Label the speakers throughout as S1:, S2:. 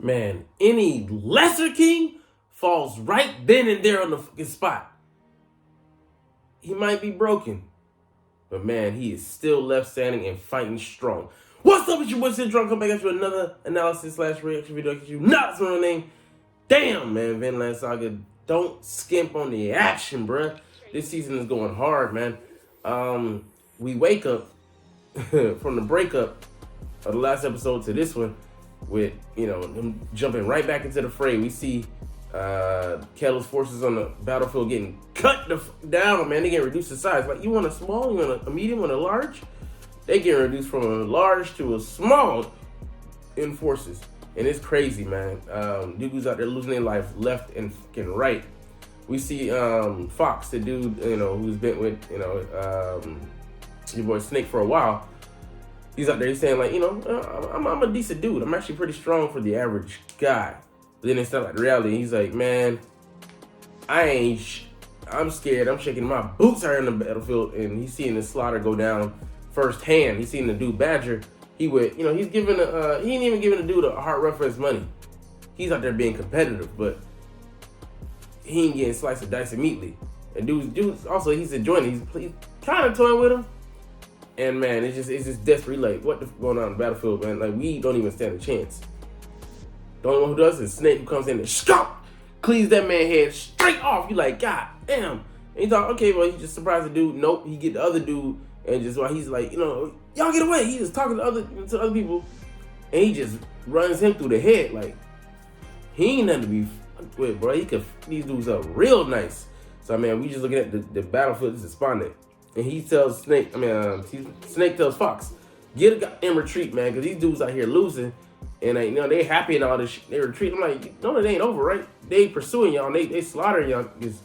S1: man, any lesser king falls right then and there on the fucking spot. He might be broken, but man, he is still left standing and fighting strong. What's up with you, boy? Syndrome? Come back at you with another analysis/reaction video. Get you not my name. Damn, man, Vinland Saga. Don't skimp on the action, bruh. This season is going hard, man. We wake up from the breakup of the last episode to this one with, them jumping right back into the fray. We see Kettle's forces on the battlefield getting cut down, man. They getting reduced in size. Like, you want a small, you want a medium, want a large? They getting reduced from a large to a small in forces. And it's crazy, man. Dudes out there losing their life left and fucking right. We see Fox, the dude, who's been with, your boy Snake for a while. He's out there, he's saying, like, I'm a decent dude. I'm actually pretty strong for the average guy. But then it's not like reality. He's like, man, I'm scared. I'm shaking my boots out here in the battlefield. And he's seeing the slaughter go down firsthand. He's seeing the dude Badger. He's giving he ain't even giving the dude a hard run for his money. He's out there being competitive, but he ain't getting sliced and diced immediately. And dudes also, he's enjoying it. He's kind of toying with him. And man, it's just desperate. Like, what the going on in the battlefield, man? Like, we don't even stand a chance. The only one who does is Snake, who comes in and cleaves that man's head straight off. You like, God damn. And he thought, okay, well, he just surprised the dude. Nope, he get the other dude, and just while he's like, y'all get away. He just talking to other people, and he just runs him through the head. Like, he ain't nothing to be fucked with, bro. He could these dudes up real nice. So man, we just looking at the battlefield is despondent. And he tells Snake, Snake tells Fox, get a goddamn retreat, man, because these dudes out here losing. And they happy and all this shit. They retreat. I'm like, no, it ain't over, right? They pursuing y'all. They slaughtering y'all because,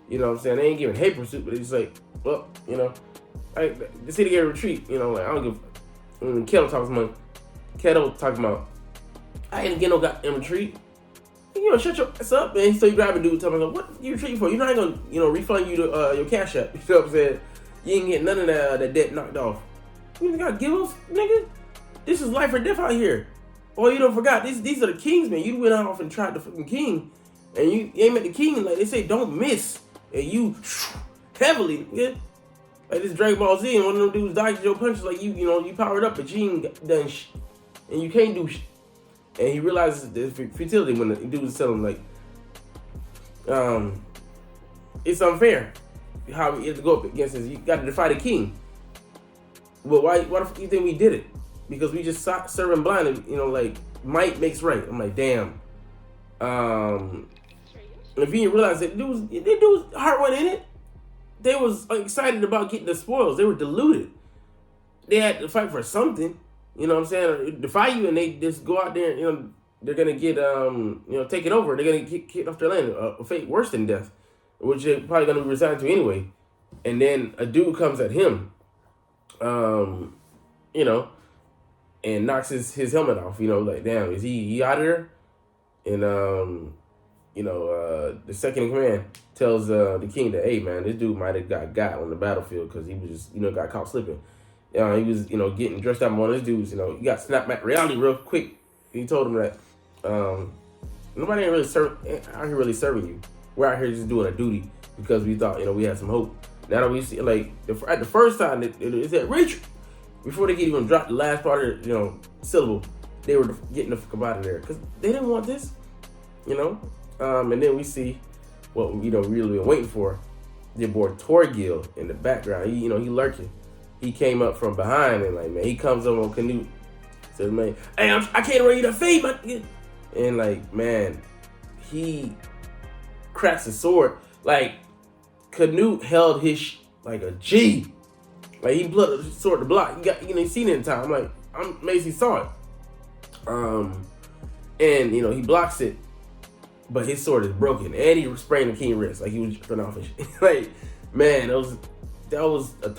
S1: what I'm saying? They ain't giving hate pursuit, but it's like, well, they say they get a retreat. Like, I don't give. When Kettle talking about, I ain't get no goddamn retreat. Shut your ass up, man. So you grab a dude, talking about, what you retreating for? You're not gonna, refund you your cash app. You know what I'm saying? You ain't getting none of that debt knocked off. You gotta give us, nigga. This is life or death out here. Oh, you don't forgot, these are the kings, man. You went off and tried the fucking king, and you aim at the king, like they say, don't miss. And you heavily, yeah. Like this Dragon Ball Z, and one of them dudes dodged your punches, like you powered up, but you ain't done shit, and you can't do shit. And he realizes the futility when the dude was telling him, like, it's unfair how he had to go up against this. You got to defy the king. Well, why the fuck do you think we did it? Because we just serving blind, and like, might makes right. I'm like, damn. If you didn't realize that dude's heart went in it, they was excited about getting the spoils. They were deluded. They had to fight for something. You know what I'm saying? Defy you, and they just go out there. They're gonna get taken over. They're gonna get kicked off their land. A fate worse than death, which they're probably gonna be resigned to anyway. And then a dude comes at him, and knocks his helmet off. Like, damn, is he out of there? And the second in command tells the king that, hey man, this dude might have got on the battlefield because he was just got caught slipping. He was getting dressed up on one of these dudes. He got snapped back to reality real quick. He told him that nobody ain't really out here really serving you. We're out here just doing a duty because we thought we had some hope. Now that we see, like, at the first time it said retreat, before they could even drop the last part of the syllable, they were getting the fuck out of there because they didn't want this, and then we see what we really been waiting for. Your boy Thorgil in the background. He lurking. He came up from behind and, like, man, he comes up on Canute. Says, man, hey, I can't run you the fade, man. And, like, man, he cracks his sword. Like, Canute held his like a G. Like, he put the sword to block. He seen it in time. I'm like, I'm amazed he saw it. And he blocks it, but his sword is broken, and he sprained the king wrist like he was throwing off his shit. Like, man, that was a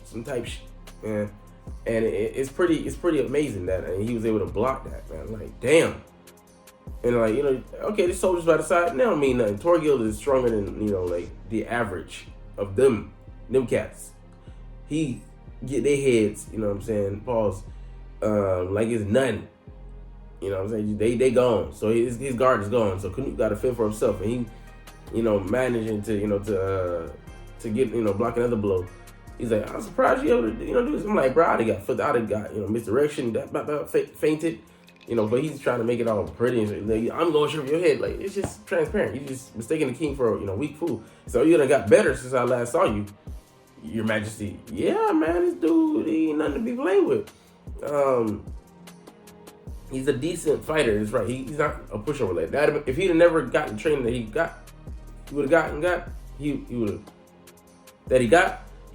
S1: some type shit, man. And it's pretty amazing that he was able to block that, man. Like, damn. And like, okay, this soldier's by the side. They don't mean nothing. Thorgil is stronger than, like, the average of them cats. He get their heads, you know what I'm saying, pause, like it's nothing. You know what I'm saying? They gone. So his guard is gone. So Canute got to fend for himself, and he, managing to get block another blow. He's like, I'm surprised you able to do this. I'm like, bro, I'd have got misdirection, fainted, but he's trying to make it all pretty. And like, I'm going to shove your head. Like, it's just transparent. You just mistaking the king for a weak fool. So you done got better since I last saw you, Your Majesty. Yeah, man, this dude, he ain't nothing to be played with. He's a decent fighter. That's right. He's not a pushover like that. If he'd have never gotten the training that he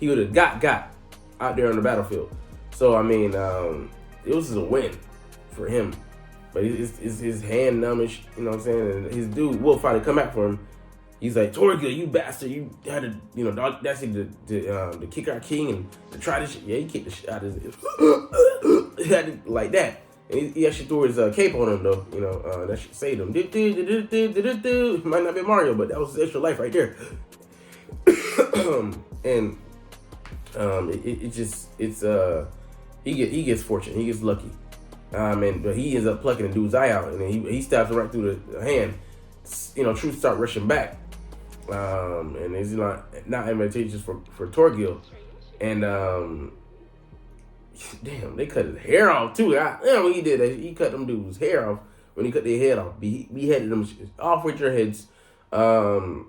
S1: would have got out there on the battlefield. So I mean, it was just a win for him. But it's his hand numbish, you know what I'm saying? And his dude Wolf tried to come back for him. He's like, Torgil, you bastard, you had to, the audacity to kick our king and to try this shit. Yeah, he kicked the shit out of his he had to, like that. And he actually threw his cape on him though, that shit saved him. Might not be Mario, but that was his extra life right there. And he gets fortunate, he gets lucky. But he ends up plucking the dude's eye out, and then he stabs him right through the hand. Troops start rushing back, and it's not advantageous for Torgil. And damn, they cut his hair off too. When he did that, he cut them dudes' hair off. When he cut their head off, beheaded them off with your heads. And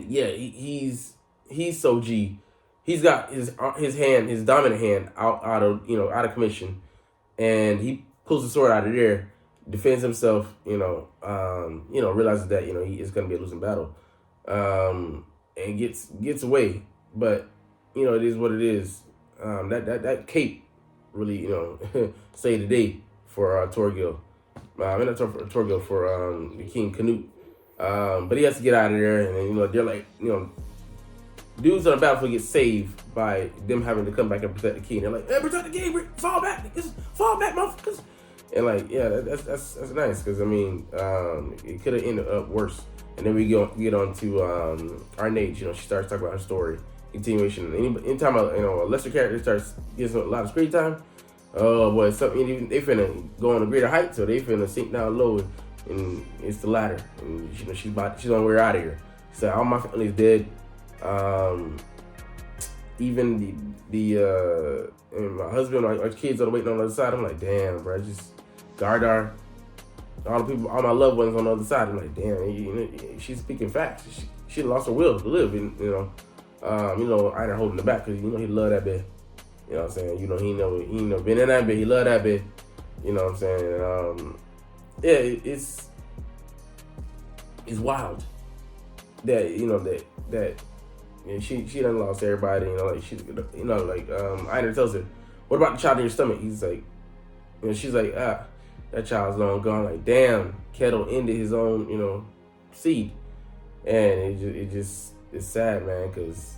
S1: yeah, he's so G. He's got his dominant hand out of commission, and he pulls the sword out of there, defends himself. Realizes that it's gonna be a losing battle, and gets away. But it is what it is. That cape really saved the day for Torgil. Not Torgil, for the King Canute. But he has to get out of there, and they're like dudes on the battlefield get saved by them having to come back and protect the king. They're like, hey, protect the king, fall back, motherfuckers. And like, yeah, that's nice, because I mean, it could have ended up worse. And then we get on to Arnage. She starts talking about her story, continuation. Anytime a lesser character starts getting a lot of screen time, oh boy, something they finna go on a greater height, so they finna sink down low, and it's the ladder. And she's on her way out of here. So all my family's dead. Even and my husband, our kids are waiting on the other side. I'm like, damn, bro, just Gardar, all the people, all my loved ones on the other side. I'm like, damn, she's speaking facts. She lost her will to live, and I ain't holding it back, because he loved that bit. You know what I'm saying? He never been in that bit. He loved that bit. You know what I'm saying? Yeah, it's wild that she done lost everybody. Einar tells her, what about the child in your stomach? He's like, she's like, that child's long gone. Like, damn, Kettle ended his own, seed. And it's sad, man, because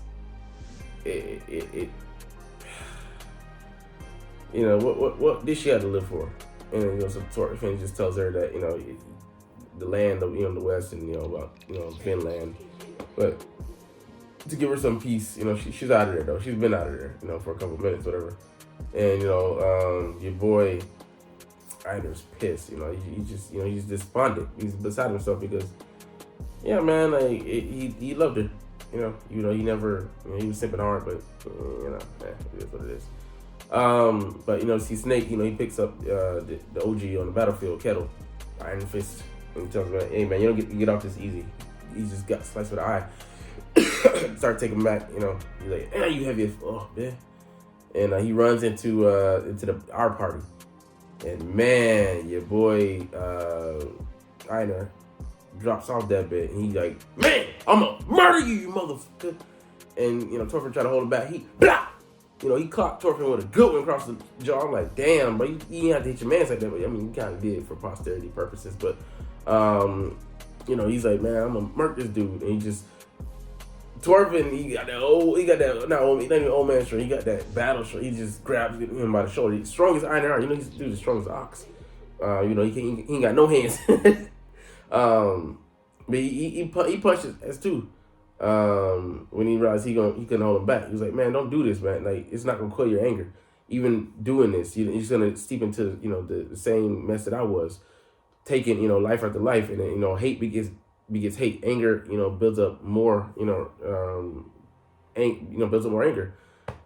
S1: what did she have to live for? And so Thorfinn just tells her that the land of the West, and about Vinland, but to give her some peace, she's out of there though. She's been out of there, for a couple of minutes, whatever. And your boy Einer's pissed. He's despondent. He's beside himself because, yeah, man, like he loved her. He never, he was simping hard, but it is what it is. But see Snake, he picks up the OG on the battlefield, Kettle, Iron Fist, and he tells him, hey man, you don't get off this easy. He just got sliced with the eye. Start taking him back, he's like, you heavy, man. And he runs into our party, and man, your boy Einar drops off that bit, and he's like, man, I'm gonna murder you, you motherfucker. And Thorfinn tried to hold him back. He caught Thorfinn with a good one across the jaw. I'm like, damn, but you didn't have to hit your man like that. But I mean, you kind of did for posterity purposes. But he's like, man, I'm gonna murder this dude, and he just. Thorfinn, he got that not even old man strength. He got that battle strength. He just grabs him by the shoulder. He's strong as iron. He's the strong as ox. He ain't got no hands. But he punched his S02. When he realized he couldn't hold him back. He was like, man, don't do this, man. Like, it's not gonna quell your anger. even doing this, you're just gonna steep into the same mess that I was, taking life after life, and then hate begets hate, anger builds up more builds up more anger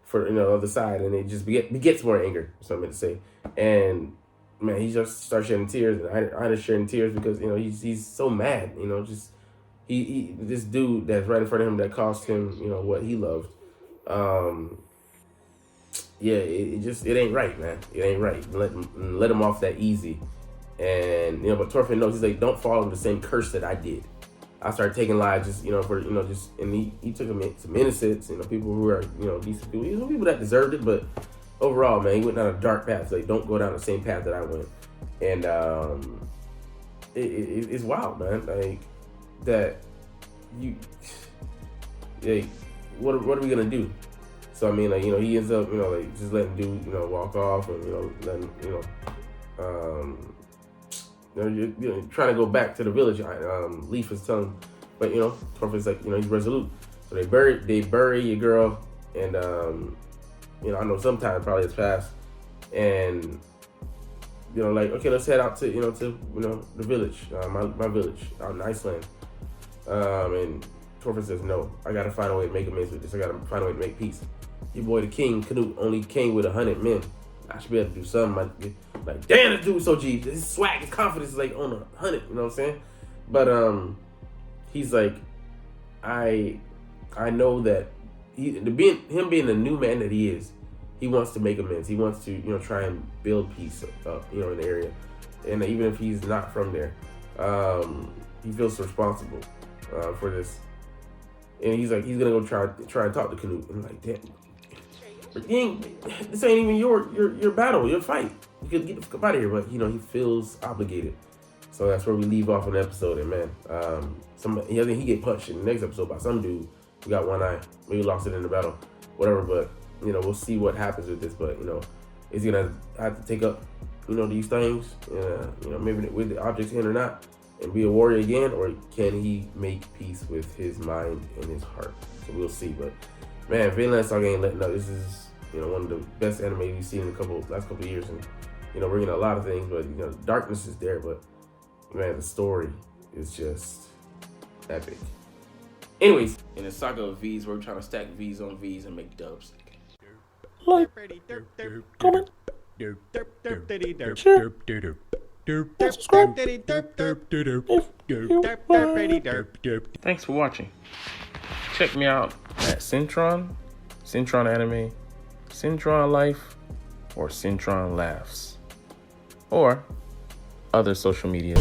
S1: for the other side, and it just begets more anger. That's what I meant to say. And man, he just starts shedding tears, and I just shedding tears because he's so mad. Just he this dude that's right in front of him that cost him what he loved. Yeah, it ain't right, man. It ain't right. Let him off that easy. And but Thorfinn knows, he's like, don't fall into the same curse that I did. I started taking lives just and he took some innocents, people who are decent people, some people that deserved it, but overall, man, he went down a dark path. So, like, don't go down the same path that I went. And it's wild, man. Like that what are we gonna do? So I mean, like, he ends up like just letting dude walk off, and letting you're trying to go back to the village. Leaf is telling him, but Thorfinn's like he's resolute. So they bury your girl, and I know sometime probably has passed, and like, okay, let's head out to the village, my village out in Iceland. And Thorfinn says, no, I gotta find a way to make amends with this. I gotta find a way to make peace. Your boy the king, Canute, only came with 100 men. I should be able to do something. Like, damn, this dude's so G. His swag, his confidence is like on 100. You know what I'm saying? But he's like, I know that him being the new man that he is, he wants to make amends. He wants to try and build peace up in the area, and even if he's not from there, he feels responsible for this. And he's like, he's gonna go try and talk to Canute. And I'm like, damn, this ain't even your battle, your fight. You could get the fuck out of here, but he feels obligated. So that's where we leave off in the episode. And man, I think he get punched in the next episode by some dude who got one eye. Maybe lost it in the battle, whatever. But we'll see what happens with this. But is he gonna have to take up these things? Maybe with the objects in or not, and be a warrior again, or can he make peace with his mind and his heart? So we'll see. But man, Vinland Saga ain't letting up. This is one of the best anime we've seen in the last couple of years, and bringing a lot of things. But darkness is there, but man, the story is just epic. Anyways, in the saga of V's, we're trying to stack V's on V's and make dubs.
S2: Like, comment, share, subscribe if you like.
S3: Thanks for watching. Check me out at Centron Anime, Centron Life, or Centron Laughs, or other social media.